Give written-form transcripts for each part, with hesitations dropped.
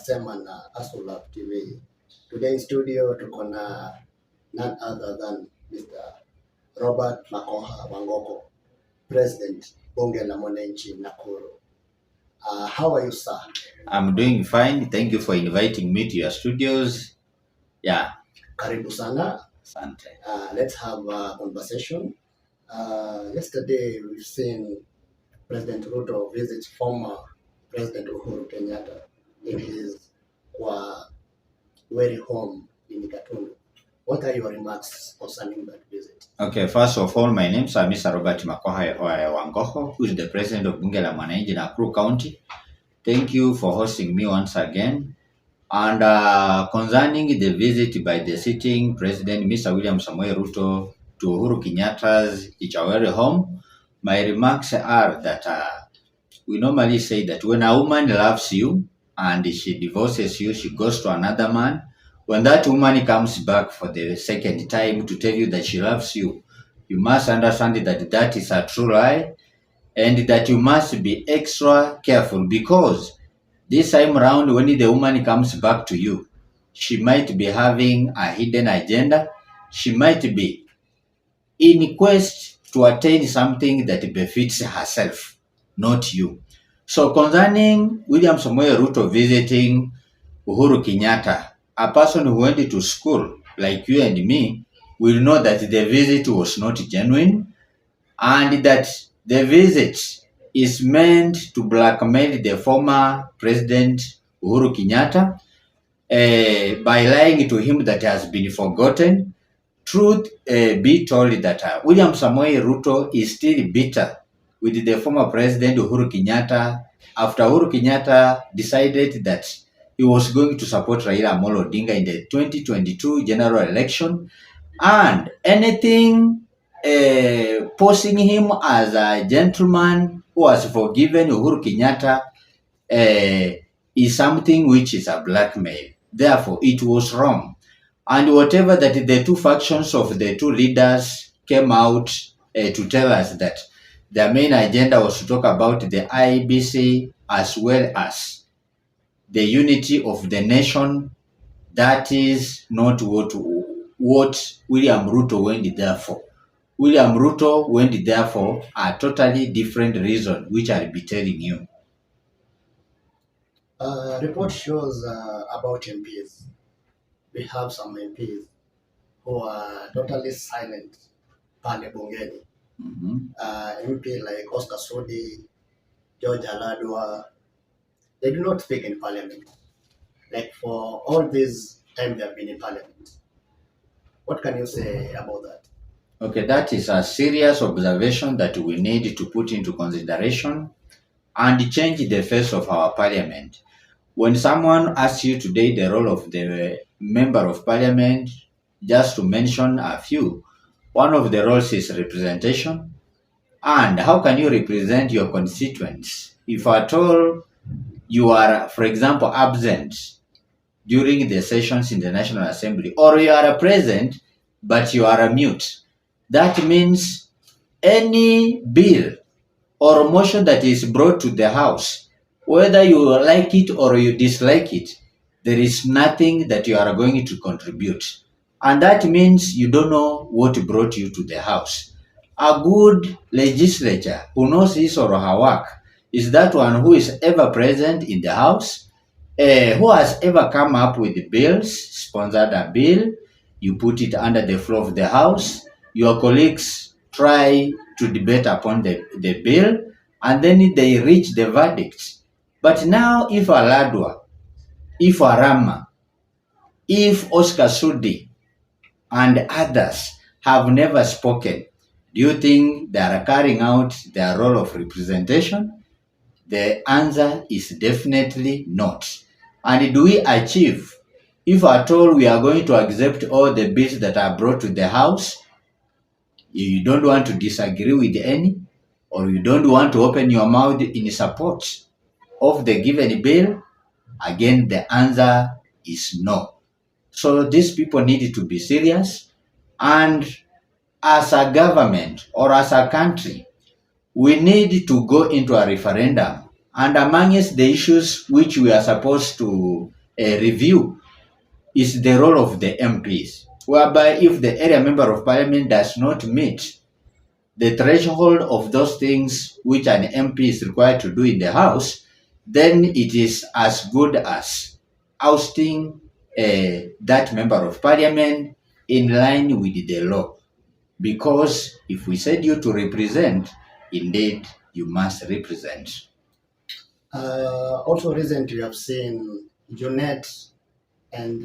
unasema na Asulab TV. Today in studio tuko na none other than Mr. Robert Makoha Wangoko, President Bunge la Mwananchi Nakuru. How are you, sir? I'm doing fine. Thank you for inviting me to your studios. Yeah. Karibu sana. Asante. Let's have a conversation. Yesterday we've seen President Ruto visit former President Uhuru Kenyatta in his very home in Gatundu. What are your remarks concerning that visit? Okay, first of all, my name is Mr. Robert Makoha Wangoko, who is the President of Bunge la Mwananchi Nakuru County. Thank you for hosting me once again. And concerning the visit by the sitting President, Mr. William Samoei Ruto, to Uhuru Kenyatta's Ichaweri home, my remarks are that we normally say that when a woman loves you and she divorces you, she goes to another man. When that woman comes back for the second time to tell you that she loves you, you must understand that that is a true lie, and that you must be extra careful, because this time around when the woman comes back to you, she might be having a hidden agenda. She might be in quest to attain something that befits herself, not you. So concerning William Samoei Ruto visiting Uhuru Kenyatta, a person who went to school like you and me will know that the visit was not genuine, and that the visit is meant to blackmail the former President Uhuru Kenyatta by lying to him that has been forgotten. Truth be told that William Samoei Ruto is still bitter with the former President Uhuru Kenyatta after Uhuru Kenyatta decided that he was going to support Raila Amolo Odinga in the 2022 general election, and anything posing him as a gentleman who has forgiven Uhuru Kenyatta is something which is a blackmail. Therefore, it was wrong. And whatever that the two factions of the two leaders came out to tell us that their main agenda was to talk about the IBC as well as the unity of the nation, that is not what William Ruto went there for. William Ruto went there for a totally different reason, which I'll be telling you. Report shows about MPs. We have some MPs who are totally silent pale bungeni. MP like Oscar Sudi, George Aladwa, they do not speak in parliament. Like for all this time they have been in parliament. What can you say about that? Okay, that is a serious observation that we need to put into consideration and change the face of our parliament. When someone asks you today the role of the member of parliament, just to mention a few, one of the roles is representation. And how can you represent your constituents if at all you are, for example, absent during the sessions in the National Assembly, or you are present but you are a mute? That means any bill or motion that is brought to the House, whether you like it or you dislike it, there is nothing that you are going to contribute. And that means you don't know what brought you to the House. A good legislature who knows his or her work is that one who is ever present in the House, who has ever come up with bills, sponsored a bill, you put it under the floor of the House, your colleagues try to debate upon the bill, and then they reach the verdict. But now if Aladwa, if Arama, if Oscar Sudi and others have never spoken, do you think they are carrying out their role of representation? The answer is definitely not. And do we achieve, if at all we are going to accept all the bills that are brought to the House, you don't want to disagree with any, or you don't want to open your mouth in support of the given bill? Again, the answer is no. So these people need to be serious, and as a government or as a country, we need to go into a referendum And amongst the issues which we are supposed to review is the role of the MPs, whereby if the area member of parliament does not meet the threshold of those things which an MP is required to do in the House, then it is as good as ousting that member of parliament in line with the law. Because if we said you to represent, indeed you must represent. Also recently, you have seen Junet and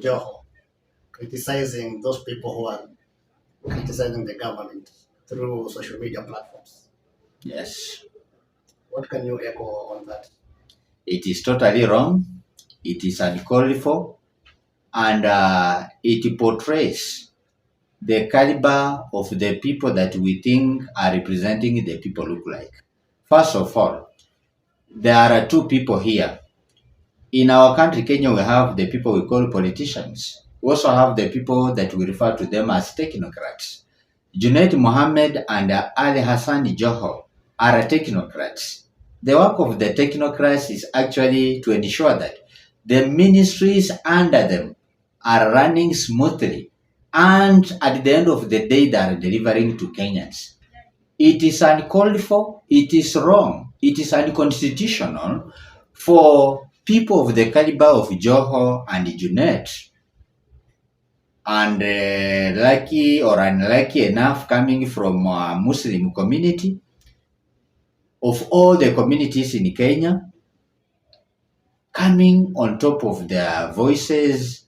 Joho criticizing those people who are criticizing the government through social media platforms. Yes. What can you echo on that? It is totally wrong. It is uncalled for. And it portrays the caliber of the people that we think are representing the people look like. First of all, there are two people here. In our country, Kenya, we have the people we call politicians. We also have the people that we refer to them as technocrats. Junaid Mohammed and Ali Hassan Joho are technocrats. The work of the technocrats is actually to ensure that the ministries under them are running smoothly, and at the end of the day, they are delivering to Kenyans. It is uncalled for, it is wrong, it is unconstitutional for people of the caliber of Joho and Junet, and lucky or unlucky enough coming from a Muslim community, of all the communities in Kenya, coming on top of their voices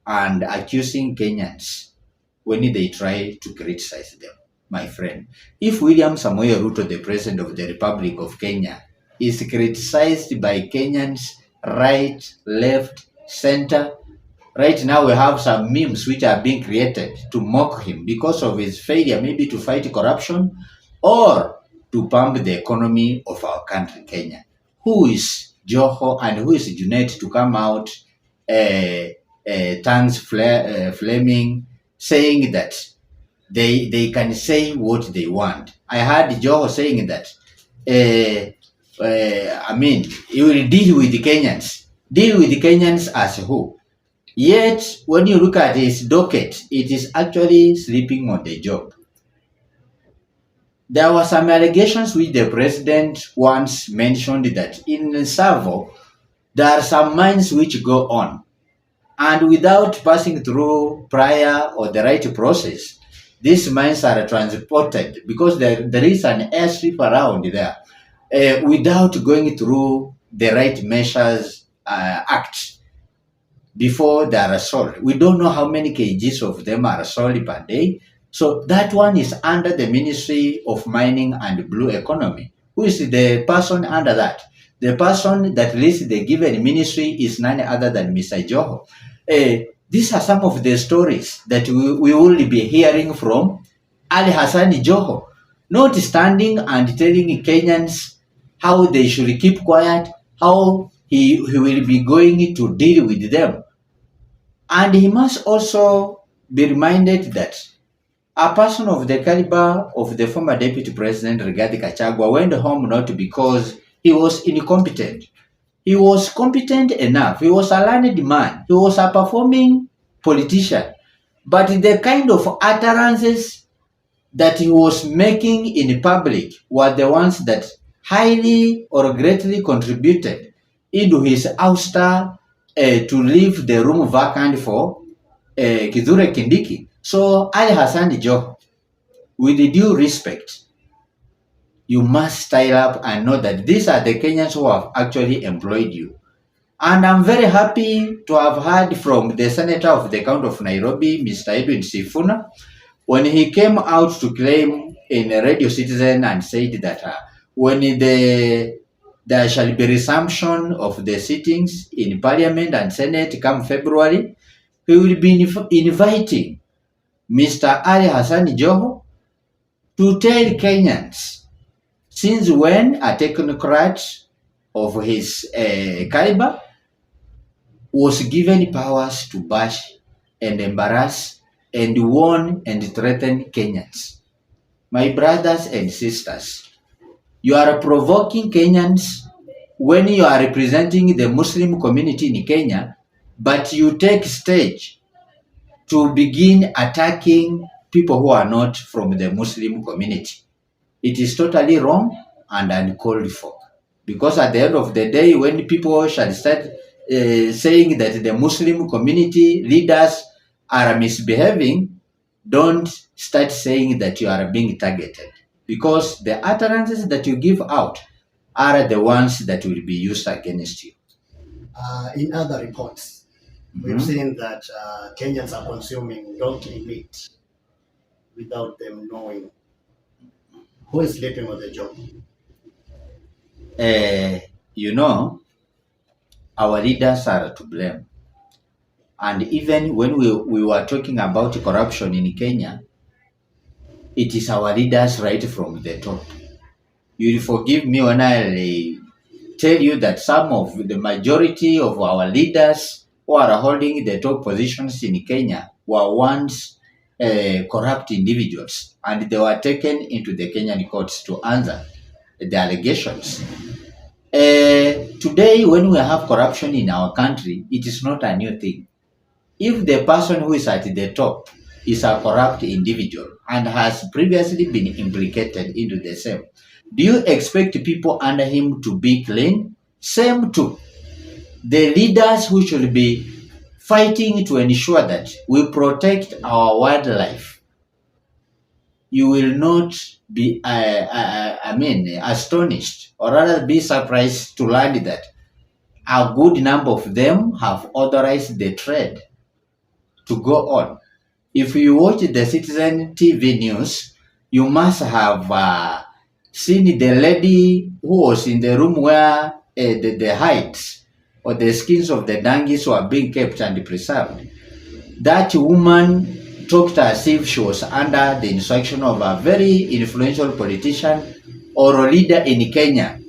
and accusing Kenyans when they try to criticize them. My friend, if William Samoei Ruto, the President of the Republic of Kenya, is criticized by Kenyans right, left, center, right now we have some memes which are being created to mock him because of his failure maybe to fight corruption or to pump the economy of our country, Kenya. Who is Joho and who is Junet to come out tongues flaming, saying that they can say what they want? I heard Joho saying that, I mean, he will deal with the Kenyans. Deal with the Kenyans as who? Yet, when you look at his docket, it is actually sleeping on the job. There were some allegations which the president once mentioned that in Savo, there are some mines which go on, and without passing through prior or the right process, these mines are transported because there is an airstrip around there without going through the right measures act before they are sold. We don't know how many kgs of them are sold per day. So that one is under the Ministry of Mining and Blue Economy. Who is the person under that? The person that leads the given ministry is none other than Mr. Joho. These are some of the stories that we will be hearing from Ali Hassan Joho, not standing and telling Kenyans how they should keep quiet, how he will be going to deal with them. And he must also be reminded that a person of the caliber of the former Deputy President Rigathi Gachagua went home not because he was incompetent. He was competent enough. He was a learned man. He was a performing politician. But the kind of utterances that he was making in public were the ones that highly or greatly contributed into his ouster to leave the room vacant for Kithure Kindiki. So Ali Hassan Joho, with due respect, you must style up and know that these are the Kenyans who have actually employed you. And I'm very happy to have heard from the Senator of the County of Nairobi, Mr. Edwin Sifuna, when he came out to claim in a Radio Citizen and said that when there shall be resumption of the sittings in Parliament and Senate come February, he will be inviting Mr. Ali Hassan Joho to tell Kenyans since when a technocrat of his caliber was given powers to bash and embarrass and warn and threaten Kenyans. My brothers and sisters, You are provoking Kenyans when you are representing the Muslim community in Kenya, but you take stage to begin attacking people who are not from the Muslim community. It is totally wrong and uncalled for. Because at the end of the day, when people shall start saying that the Muslim community leaders are misbehaving, don't start saying that you are being targeted. Because the utterances that you give out are the ones that will be used against you. In other reports, we've seen that Kenyans are consuming donkey meat without them knowing. Who is sleeping on the job? You know, our leaders are to blame. And even when we were talking about corruption in Kenya, it is our leaders right from the top. You'll forgive me when I tell you that some of the majority of our leaders who are holding the top positions in Kenya were once corrupt individuals, and they were taken into the Kenyan courts to answer the allegations. Today, when we have corruption in our country, it is not a new thing. If the person who is at the top is a corrupt individual and has previously been implicated into the same, do you expect people under him to be clean? Same to the leaders who should be fighting to ensure that we protect our wildlife. You will not be, astonished or rather be surprised to learn that a good number of them have authorized the trade to go on. If you watch the Citizen TV news, you must have seen the lady who was in the room where the hides or the skins of the donkeys were being kept and preserved. That woman talked as if she was under the instruction of a very influential politician or a leader in Kenya.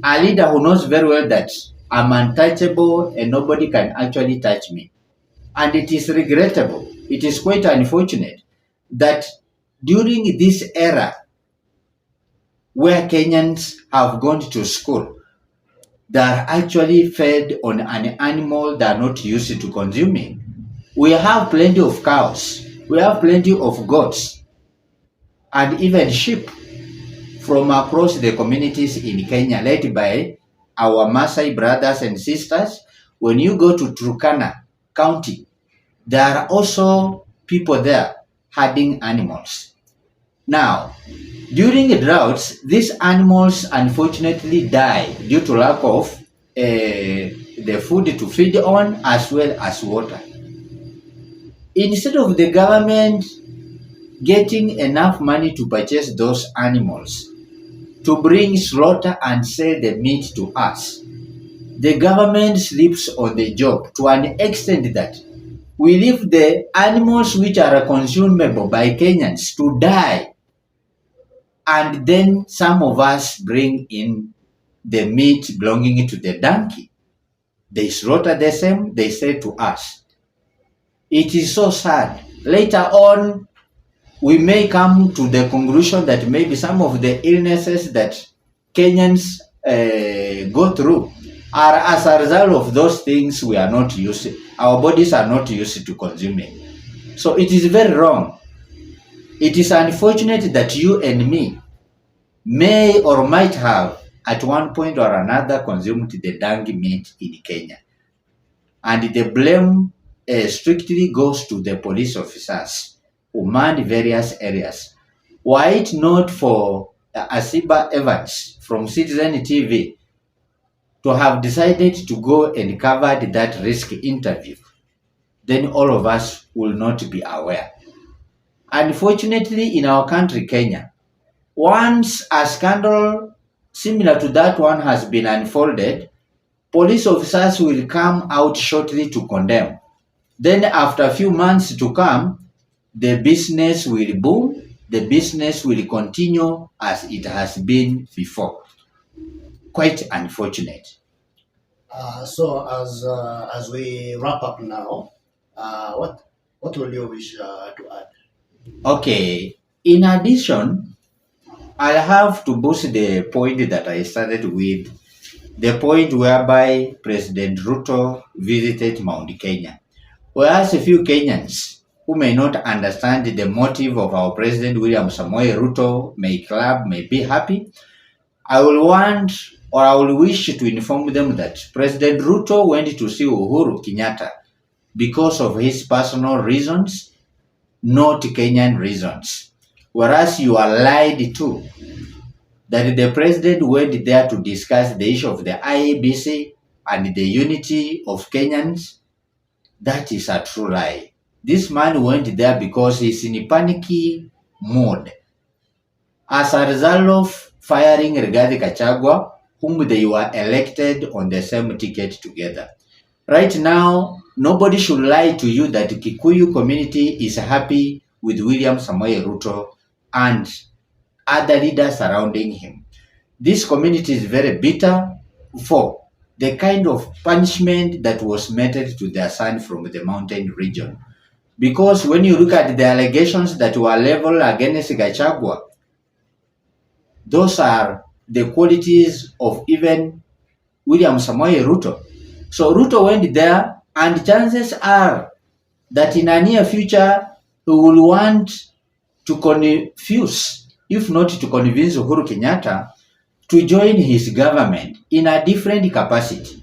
A leader who knows very well that I'm untouchable and nobody can actually touch me. And it is regrettable, it is quite unfortunate that during this era where Kenyans have gone to school, they are actually fed on an animal they are not used to consuming. We have plenty of cows, we have plenty of goats, and even sheep from across the communities in Kenya led by our Maasai brothers and sisters. When you go to Turkana County, there are also people there herding animals. Now, during the droughts, these animals unfortunately die due to lack of the food to feed on as well as water. Instead of the government getting enough money to purchase those animals, to bring slaughter and sell the meat to us, the government sleeps on the job to an extent that we leave the animals which are consumable by Kenyans to die, and then some of us bring in the meat belonging to the donkey. They slaughter the same, they say to us. It is so sad. Later on, we may come to the conclusion that maybe some of the illnesses that Kenyans go through are as a result of those things we are not used to. Our bodies are not used to consuming. So it is very wrong. It is unfortunate that you and me may or might have at one point or another consumed the dung meat in Kenya. And the blame strictly goes to the police officers who manned various areas. Were it not for Asiba Evans from Citizen TV to have decided to go and cover that risk interview, then all of us will not be aware. Unfortunately, in our country, Kenya, once a scandal similar to that one has been unfolded, police officers will come out shortly to condemn. Then after a few months to come, the business will boom, the business will continue as it has been before. Quite unfortunate. So as we wrap up now, what will you wish to add? Okay, in addition, I have to boost the point that I started with, the point whereby President Ruto visited Mount Kenya. Whereas a few Kenyans who may not understand the motive of our President William Samoei Ruto may be happy, I will want or I will wish to inform them that President Ruto went to see Uhuru Kenyatta because of his personal reasons, not Kenyan reasons. Whereas you are lied to that the president went there to discuss the issue of the IEBC and the unity of Kenyans, that is a true lie. This man went there because he's in a panicky mode as a result of firing Rigathi Gachagua, whom they were elected on the same ticket together. Right now, nobody should lie to you that the Kikuyu community is happy with William Samoei Ruto and other leaders surrounding him. This community is very bitter for the kind of punishment that was meted to their son from the mountain region. Because when you look at the allegations that were leveled against Gachagua, those are the qualities of even William Samoei Ruto. So Ruto went there, and chances are that in a near future he will want to confuse, if not to convince Uhuru Kenyatta to join his government in a different capacity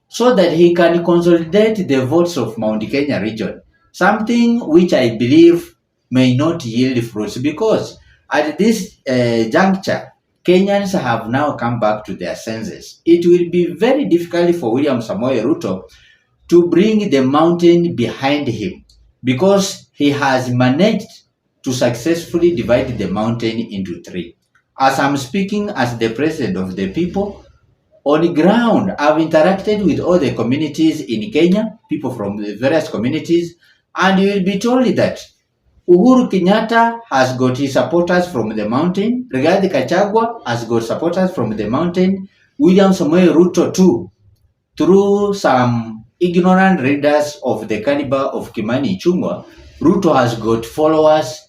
so that he can consolidate the votes of Mount Kenya region, something which I believe may not yield fruits because at this juncture, Kenyans have now come back to their senses. It will be very difficult for William Samoei Ruto to bring the mountain behind him because he has managed to successfully divide the mountain into three. As I'm speaking as the president of the people, on the ground, I've interacted with all the communities in Kenya, people from the various communities, and you will be told that Uhuru Kenyatta has got his supporters from the mountain, Rigathi Gachagua has got supporters from the mountain, William Samoei Ruto too, through some ignorant readers of the caliber of Kimani Ichung'wah, Ruto has got followers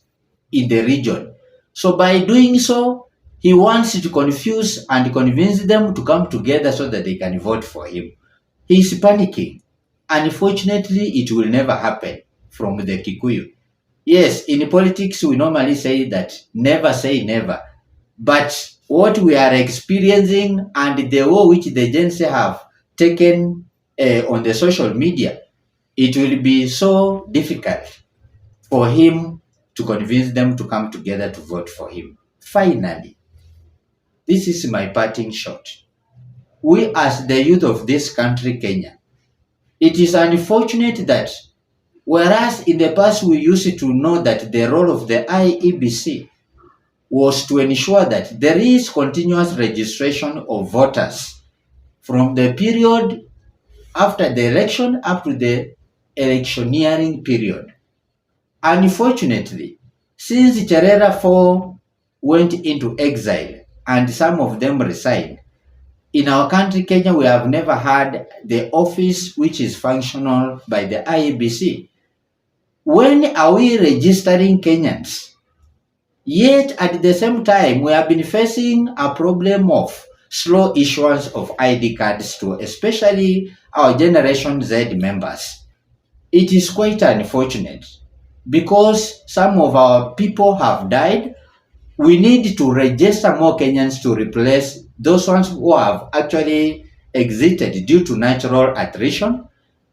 in the region. So by doing so, he wants to confuse and convince them to come together so that they can vote for him. He is panicking. Unfortunately, it will never happen from the Kikuyu. Yes, in politics, we normally say that never say never. But what we are experiencing and the way which the Gen Z have taken on the social media, it will be so difficult for him to convince them to come together to vote for him. Finally, this is my parting shot. We as the youth of this country, Kenya, it is unfortunate that whereas in the past we used to know that the role of the IEBC was to ensure that there is continuous registration of voters from the period after the election up to the electioneering period. Unfortunately, since Cherera 4 went into exile and some of them resigned, in our country, Kenya, we have never had the office which is functional by the IEBC. When are we registering Kenyans? Yet at the same time, we have been facing a problem of slow issuance of ID cards to especially our Generation Z members. It is quite unfortunate because some of our people have died. We need to register more Kenyans to replace those ones who have actually exited due to natural attrition,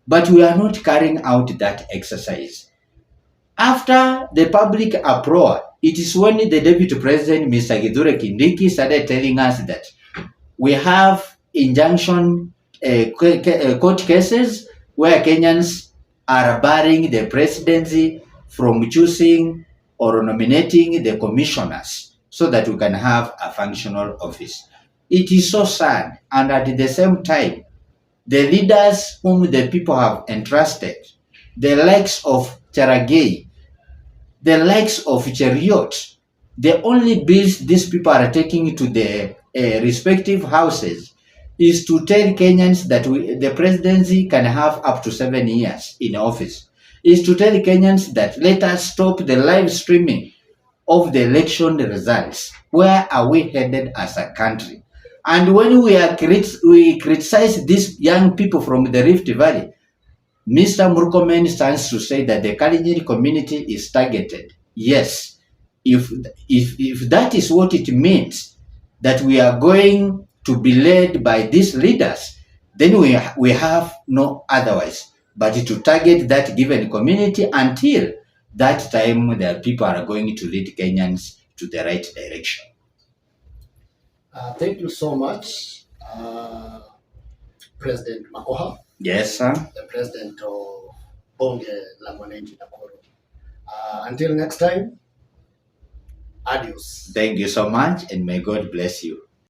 but we are not carrying out that exercise. After the public uproar, it is when the Deputy President, Mr. Githure Kindiki, started telling us that we have injunction court cases where Kenyans are barring the presidency from choosing or nominating the commissioners so that we can have a functional office. It is so sad, and at the same time, the leaders whom the people have entrusted, the likes of Cheragei, the likes of Cheriot, the only bills these people are taking to the respective houses is to tell Kenyans that the presidency can have up to 7 years in office, is to tell Kenyans that let us stop the live streaming of the election results. where are we headed as a country? And when we criticize these young people from the Rift Valley, Mr. Murkomen stands to say that the Kalenjin community is targeted. Yes, if that is what it means, that we are going to be led by these leaders, then we have no otherwise but to target that given community until that time the people are going to lead Kenyans to the right direction. Thank you so much, President Makoha. Yes, sir. The president of Bunge la Mwananchi Nakuru. Until next time, adios. Thank you so much, and may God bless you.